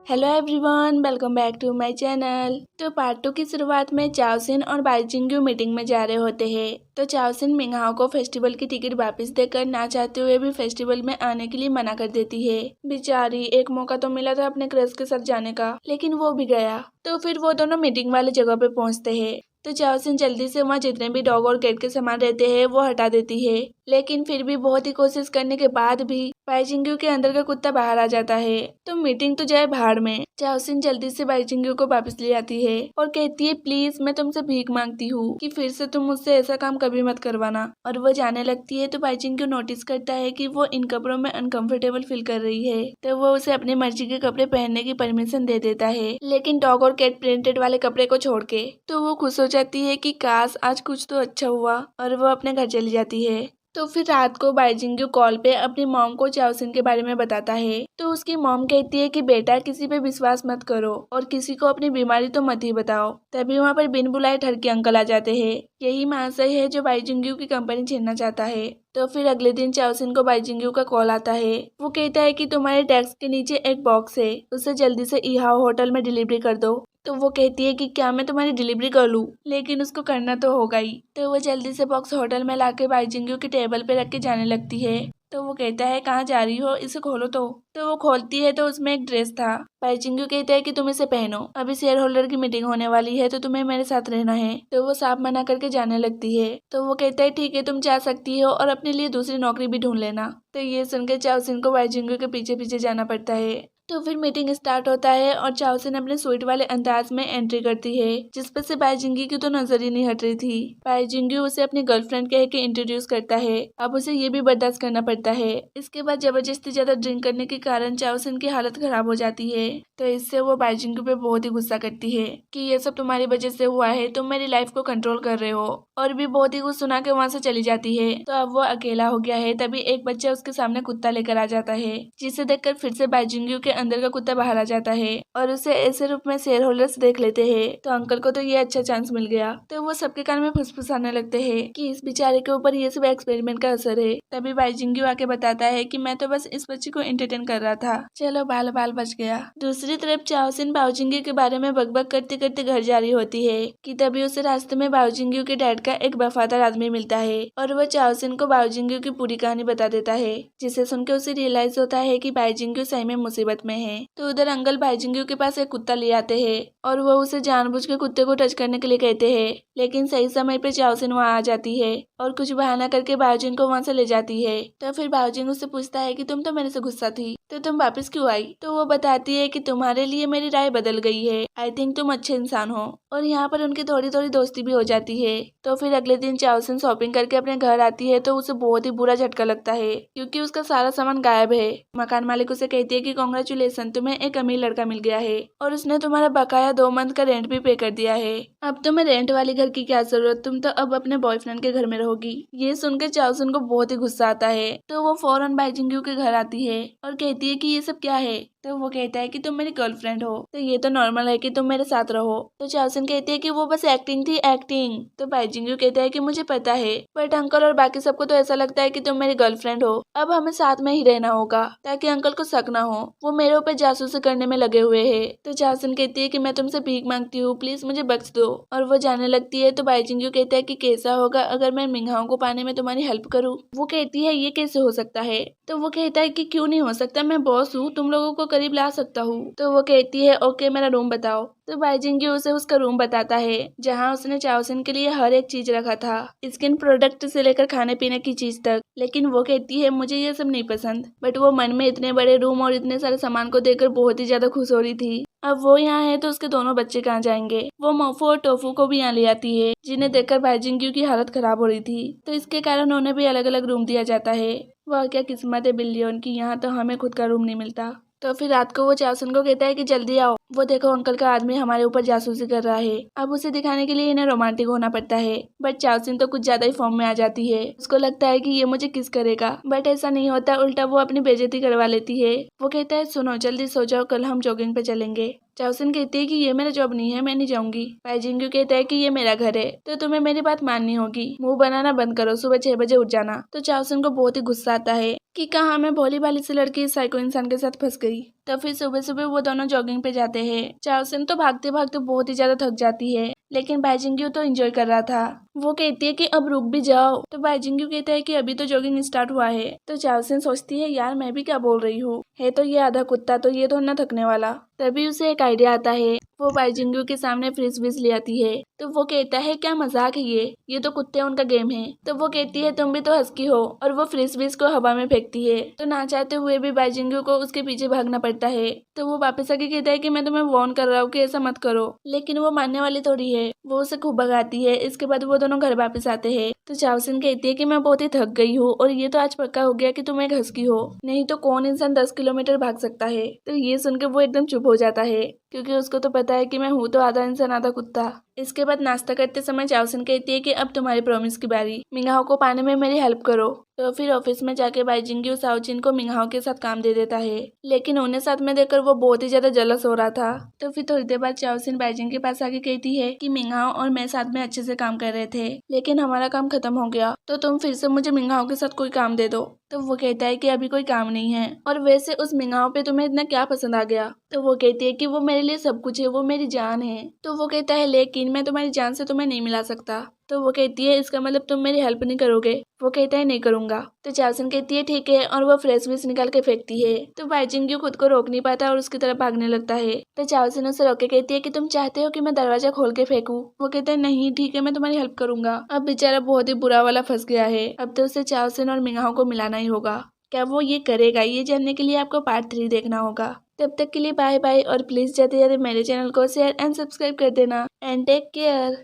Hello everyone, welcome back to my channel. तो part 2 की शुरुआत में चाओसिन और बाईजिंग्यू मीटिंग में जा रहे होते हैं। तो चाओसिन मिंगहाओ को फेस्टिवल की टिकट वापस देकर ना चाहते हुए भी फेस्टिवल में आने के लिए मना कर देती है। बेचारी, एक मौका तो मिला था अपने क्रश के साथ जाने का, लेकिन वो भी गया। तो फिर वो दोनों मीटिंग वाले जगह पे पहुंचते हैं। तो चाओसिन जल्दी से वहाँ जितने भी डॉग और कैट के सामान रहते हैं वो हटा देती है, लेकिन फिर भी बहुत ही कोशिश करने के बाद भी बाईजिंग्यू के अंदर का कुत्ता बाहर आ जाता है। तो मीटिंग तो जाए भाड़ में। चाओसिन जल्दी से बाईजिंग्यू को वापस ले आती है और कहती है, प्लीज मैं तुमसे भीख मांगती हूँ कि फिर से तुम मुझसे ऐसा काम कभी मत करवाना। और वो जाने लगती है तो बाईजिंग्यू नोटिस करता है कि वो इन कपड़ों में अनकंफर्टेबल फील कर रही है। तो वो उसे अपनी मर्जी के कपड़े पहनने की परमिशन दे देता है, लेकिन डॉग और कैट प्रिंटेड वाले कपड़े को छोड़ के। तो वो खुश हो जाती है कि काश आज कुछ तो अच्छा हुआ, और वो अपने घर चली जाती है। तो फिर रात को बाईजिंग्यू कॉल पे अपनी मॉम को चाओसिन के बारे में बताता है। तो उसकी मॉम कहती है कि बेटा, किसी पे विश्वास मत करो और किसी को अपनी बीमारी तो मत ही बताओ। तभी वहाँ पर बिन बुलाए ठरकी अंकल आ जाते हैं। यही महाशय है जो बाईजिंग्यू की कंपनी छीनना चाहता है। तो फिर अगले दिन चाओसिन को बाईजिंग्यू का कॉल आता है। वो कहता है कि तुम्हारे डेस्क के नीचे एक बॉक्स है, उसे जल्दी से इहाओ होटल में डिलीवरी कर दो। तो वो कहती है कि क्या मैं तुम्हारी डिलीवरी कर लूँ, लेकिन उसको करना तो होगा ही। तो वो जल्दी से बॉक्स होटल में लाके बाईजिंग्यू की टेबल पे रख के जाने लगती है। तो वो कहता है, कहाँ जा रही हो, इसे खोलो। तो वो खोलती है तो उसमें एक ड्रेस था। बाईजिंग्यू कहता है कि तुम इसे पहनो, अभी शेयर होल्डर की मीटिंग होने वाली है तो तुम्हें मेरे साथ रहना है। तो वो साफ मना करके जाने लगती है। तो वो कहता है, ठीक है तुम जा सकती हो और अपने लिए दूसरी नौकरी भी ढूंढ लेना। तो ये सुनकर चाओसिन को बाईजिंग्यू के पीछे पीछे जाना पड़ता है। तो फिर मीटिंग स्टार्ट होता है और चाओसिन अपने स्वीट वाले अंदाज में एंट्री करती है, जिस पर से बाईजिंग्यू की तो नजर ही नहीं हट रही थी। बाईजिंग्यू उसे अपनी गर्लफ्रेंड कह के इंट्रोड्यूस करता है। अब उसे ये भी बर्दाश्त करना पड़ता है। इसके बाद जबरदस्ती ज्यादा ड्रिंक करने के कारण चाओसिन की हालत खराब हो जाती है। तो इससे वो बाईजिंग्यू पे बहुत ही गुस्सा करती है कि ये सब तुम्हारी वजह से हुआ है, तुम मेरी लाइफ को कंट्रोल कर रहे हो, और भी बहुत ही कुछ सुना के वहाँ से चली जाती है। तो अब वो अकेला हो गया है। तभी एक बच्चा उसके सामने कुत्ता लेकर आ जाता है, जिसे देखकर फिर से बाईजिंग्यू के अंदर का कुत्ता बाहर आ जाता है और उसे ऐसे रूप में शेयर होल्डर्स देख लेते हैं। तो अंकल को तो ये अच्छा चांस मिल गया। तो वो सबके कान में फुसफुसाने लगते हैं कि इस बेचारे के ऊपर ये सब एक्सपेरिमेंट का असर है। तभी बाईजिंग्यू आके बताता है कि मैं तो बस इस बच्चे को एंटरटेन कर रहा था, चलो बाल बाल बच गया। दूसरी तरफ चाओसिन बाईजिंग्यू के बारे में बकबक करते करते घर जा रही होती है कि तभी उसे रास्ते में बाईजिंग्यू के डैड का एक वफादार आदमी मिलता है और वो चाओसिन को बाईजिंग्यू की पूरी कहानी बता देता है, जिसे सुनकर उसे रियलाइज होता है कि बाईजिंग्यू सही में मुसीबत में है। तो उधर अंकल बाईजिंग्यू के पास एक कुत्ता ले आते हैं और वो उसे जानबूझ के कुत्ते को टच करने के लिए कहते हैं, लेकिन सही समय पे चाओसिन वहाँ आ जाती है और कुछ बहाना करके बाओजिंग को वहाँ से ले जाती है। तो फिर बाओजिंग उससे पूछता है कि तुम तो मेरे से गुस्सा थी, तो तुम वापस क्यों आई। तो वो बताती है कि तुम्हारे लिए मेरी राय बदल गई है, आई थिंक तुम अच्छे इंसान हो। और यहाँ पर उनकी थोड़ी थोड़ी दोस्ती भी हो जाती है। तो फिर अगले दिन चाओसिन शॉपिंग करके अपने घर आती है तो उसे बहुत ही बुरा झटका लगता है, क्योंकि उसका सारा सामान गायब है। मकान मालिक उसे कहती है कि कांग्रेचुलेसन, तुम्हें एक अमीर लड़का मिल गया है और उसने तुम्हारा बकाया 2 मंथ का रेंट भी पे कर दिया है। अब तुम्हें रेंट वाली घर की क्या जरूरत, तुम तो अब अपने बॉयफ्रेंड के घर में रहोगी। ये सुनकर चाओसिन को बहुत ही गुस्सा आता है। तो वो फौरन बाईजिंग्यू के घर आती है और कहती है कि ये सब क्या है। तो वो कहता है कि तुम मेरी गर्लफ्रेंड हो, तो ये तो नॉर्मल है कि तुम मेरे साथ रहो। तो चाओसिन कहती है कि वो बस एक्टिंग थी, एक्टिंग। तो बाईजिंग्यू कहता है कि मुझे पता है, बट अंकल और बाकी सबको तो ऐसा लगता है कि तुम मेरी गर्लफ्रेंड हो। अब हमें साथ में ही रहना होगा ताकि अंकल को शक ना हो, वो मेरे ऊपर जासूसी करने में लगे हुए है। तो चाओसिन कहती है कि मैं तुमसे भीख मांगती हूँ, प्लीज मुझे बख्श दो। और वो जाने लगती है। तो बाईजिंग्यू कहता है कि कैसा होगा अगर मैं मिंगहाओ को पाने में तुम्हारी हेल्प करूँ। वो कहती है, ये कैसे हो सकता है। तो वो कहता है कि क्यों नहीं हो सकता, मैं बॉस हूँ, तुम लोगों को करीब ला सकता हूँ। तो वो कहती है, ओके मेरा रूम बताओ। तो बाईजिंग्यू उसे उसका रूम बताता है, जहाँ उसने चाओसिन के लिए हर एक चीज रखा था, स्किन प्रोडक्ट से लेकर खाने पीने की चीज तक। लेकिन वो कहती है, मुझे ये सब नहीं पसंद। बट वो मन में इतने बड़े रूम और इतने सारे सामान को देखकर बहुत ही ज्यादा खुश हो रही थी। अब वो यहाँ है तो उसके दोनों बच्चे कहाँ जाएंगे। वो मोफू और टोफू को भी यहाँ ले आती है, जिन्हें देखकर बाईजिंग्यू की हालत खराब हो रही थी। तो इसके कारण उन्हें भी अलग अलग रूम दिया जाता है। वह क्या किस्मत है बिल्लियों की, यहाँ तो हमें खुद का रूम नहीं मिलता। तो फिर रात को वो चाओसिन को कहता है कि जल्दी आओ, वो देखो अंकल का आदमी हमारे ऊपर जासूसी कर रहा है। अब उसे दिखाने के लिए इन्हें रोमांटिक होना पड़ता है, बट चाओसिन तो कुछ ज्यादा ही फॉर्म में आ जाती है। उसको लगता है कि ये मुझे किस करेगा, बट ऐसा नहीं होता, उल्टा वो अपनी बेइज्जती करवा लेती है। वो कहता है, सुनो जल्दी सो जाओ, कल हम जॉगिंग पे चलेंगे। चाओसिन कहती है कि ये मेरा जॉब नहीं है, मैं नहीं जाऊंगी। बाईजिंग्यू कहता है कि ये मेरा घर है, तो तुम्हें मेरी बात माननी होगी, मुंह बनाना बंद करो, सुबह 6 बजे उठ जाना। तो चाओसिन को बहुत ही गुस्सा आता है कि कहाँ मैं भोली भाली से लड़की इस साइको इंसान के साथ फंस गई। तो फिर सुबह सुबह वो दोनों जॉगिंग पे जाते हैं। चाओसिन तो भागते भागते बहुत ही ज्यादा थक जाती है, लेकिन बाइजिंग्यू तो एंजॉय कर रहा था। वो कहती है कि अब रुक भी जाओ, तो बाइजिंग्यू कहता है कि अभी तो जॉगिंग स्टार्ट हुआ है। तो चाओसिन सोचती है यार मैं भी क्या बोल रही हूँ, है तो ये आधा कुत्ता, तो ये तो ना थकने वाला। तभी उसे एक आइडिया आता है। वो बाइजिंग्यू के सामने फ्रिस्बीज ले आती है। तो वो कहता है क्या मजाक है ये तो कुत्ते उनका गेम है। तो वो कहती है तुम भी तो हस्की हो, और वो फ्रिस्बीज को हवा में फेंकती है। तो ना चाहते हुए भी बाइजिंग्यू को उसके पीछे भागना पड़ता है। तो वो वापस आके कहता है कि मैं तुम्हें वार्न कर रहा हूँ कि ऐसा मत करो, लेकिन वो मानने वाली थोड़ी है। वो उसे खूब भगाती है। इसके बाद वो दोनों घर वापस आते हैं। तो चाओसिन कहती है कि मैं बहुत ही थक गई हूँ, और ये तो आज पक्का हो गया कि तुम एक हस्की हो, नहीं तो कौन इंसान 10 किलोमीटर भाग सकता है। तो ये सुनकर वो एकदम चुप हो जाता है, क्योंकि उसको तो पता है कि मैं हूँ तो आधा इंसान आधा कुत्ता। इसके बाद नाश्ता करते समय चाओसिन कहती है कि अब तुम्हारी प्रॉमिस की बारी, मिंगहाओ को पाने में मेरी हेल्प करो। तो फिर ऑफिस में जाके बाइजिंग्यू शाओजिन को मिंगहाओ के साथ काम दे देता है, लेकिन उन्हें साथ में देखकर वो बहुत ही ज्यादा जलस हो रहा था। तो फिर थोड़ी देर बाद चाओसिन बाइजिंग के पास आके कहती है कि मिंगहाओ और मैं साथ में अच्छे से काम कर रहे थे, लेकिन हमारा काम खत्म हो गया, तो तुम फिर से मुझे मिंगहाओ के साथ कोई काम दे दो। तो वो कहता है कि अभी कोई काम नहीं है, और वैसे उस मिंगहाओ पे तुम्हें इतना क्या पसंद आ गया। तो वो कहती है कि वो मेरे लिए सब कुछ है, वो मेरी जान है। तो वो कहता है लेकिन मैं तुम्हारी जान से तुम्हें नहीं मिला सकता। तो वो कहती है इसका मतलब तुम मेरी हेल्प नहीं करोगे। वो कहता है नहीं करूंगा। तो चाओसिन कहती है ठीक है, और वो फ्रेशबिस निकाल के फेंकती है। तो बाइजिंग्यू खुद को रोक नहीं पाता और उसकी तरफ भागने लगता है। तो चाओसिन उसे रोक के कहती है कि तुम चाहते हो कि मैं दरवाजा खोल के फेंकूं। वो कहता है नहीं ठीक है, मैं तुम्हारी हेल्प करूंगा। अब बेचारा बहुत ही बुरा वाला फंस गया है। अब तो उसे चाओसिन और मिंगहाओ को मिलाना ही होगा। क्या वो ये करेगा, ये जानने के लिए आपको पार्ट 3 देखना होगा। तब तक के लिए बाय बाय, और प्लीज जाते जाते मेरे चैनल को शेयर एंड सब्सक्राइब कर देना। And take care.